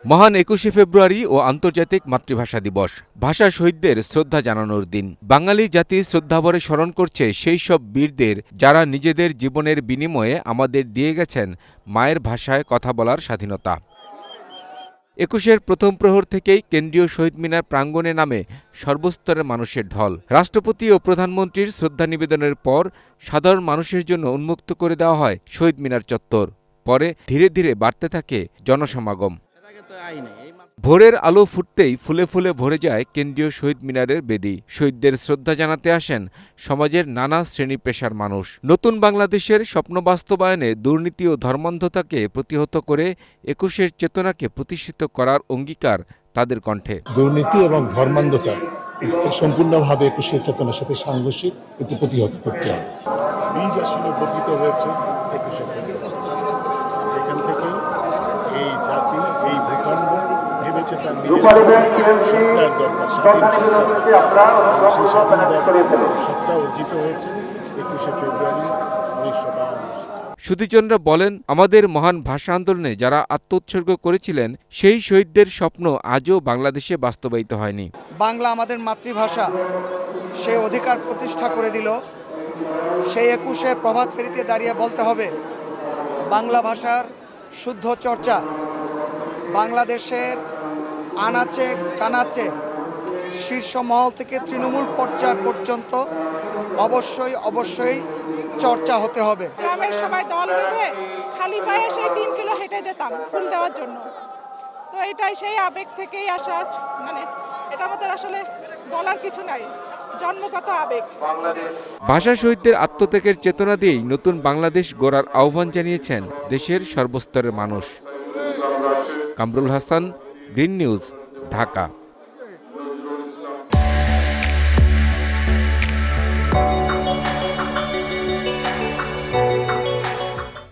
মহান ২১শে ফেব্রুয়ারি ও আন্তর্জাতিক মাতৃভাষা দিবস, ভাষা শহীদদের শ্রদ্ধা জানানোর দিন। বাঙালি জাতি শ্রদ্ধাভরে স্মরণ করছে সেই সব বীরদের যারা নিজেদের জীবনের বিনিময়ে আমাদের দিয়ে গেছেন মায়ের ভাষায় কথা বলার স্বাধীনতা। ২১-এর প্রথম প্রহর থেকেই কেন্দ্রীয় শহীদ মিনার প্রাঙ্গণে নামে সর্বস্তরের মানুষের ঢল। রাষ্ট্রপতি ও প্রধানমন্ত্রীর শ্রদ্ধা নিবেদনের পর সাধারণ মানুষের জন্য উন্মুক্ত করে দেওয়া হয় শহীদ মিনার চত্বর। পরে ধীরে ধীরে বাড়তে থাকে জনসমাগম। ভোরের আলো ফুটতেই ফুলে ফুলে ভরে যায় কেন্দ্রীয় শহীদ মিনারের বেদি। শহীদদের শ্রদ্ধা জানাতে আসেন সমাজের নানা শ্রেণী পেশার মানুষ। নতুন বাংলাদেশের স্বপ্ন বাস্তবায়নে দুর্নীতি ও ধর্মান্ধতাকে প্রতিহত করে ২১-এর চেতনাকে প্রতিষ্ঠিত করার অঙ্গীকার তাদের কণ্ঠে। দুর্নীতি এবং ধর্মান্ধতা সম্পূর্ণভাবে ২১-এর চেতনার সাথে সাংঘর্ষিক একটু প্রতিহত করতে হবে। বীজ আসলে বপিত হয়েছে ২১-এর যেখান থেকে এই জাতি, এই ভূখণ্ড ভেবেছে তার সত্তার দরকার, সেই স্বাধীন সত্তা অর্জিত হয়েছে ২১শে ফেব্রুয়ারি ১৯৫২। সুধীচন্দ্র বলেন, আমাদের মহান ভাষা আন্দোলনে যারা আত্মোৎসর্গ করেছিলেন সেই শহীদদের স্বপ্ন আজও বাংলাদেশে বাস্তবায়িত হয়নি। বাংলা আমাদের মাতৃভাষা, সেই অধিকার প্রতিষ্ঠা করে দিল। সেই ২১শে প্রভাত ফেরিতে দাঁড়িয়ে বলতে হবে, বাংলা ভাষার শুদ্ধ চর্চা বাংলাদেশের আনাচে কানাচে শীর্ষ মহল থেকে তৃণমূল পর্যায় পর্যন্ত অবশ্যই চর্চা হতে হবে। গ্রামের সবাই দল বেঁধে খালি পায়ে সেই ৩ কিলো হেঁটে যেতাম ফুল দেওয়ার জন্য। তো এটাই সেই আবেগ থেকেই আসা, মানে এটা আমাদের আসলে বলার কিছু নাই, জন্মগত আবেগ। ভাষা শহীদদের আত্মত্যাগের চেতনা দিয়েই নতুন বাংলাদেশ গড়ার আহ্বান জানিয়েছেন দেশের সর্বস্তরের মানুষ। Kamrul Hasan, green news, Dhaka.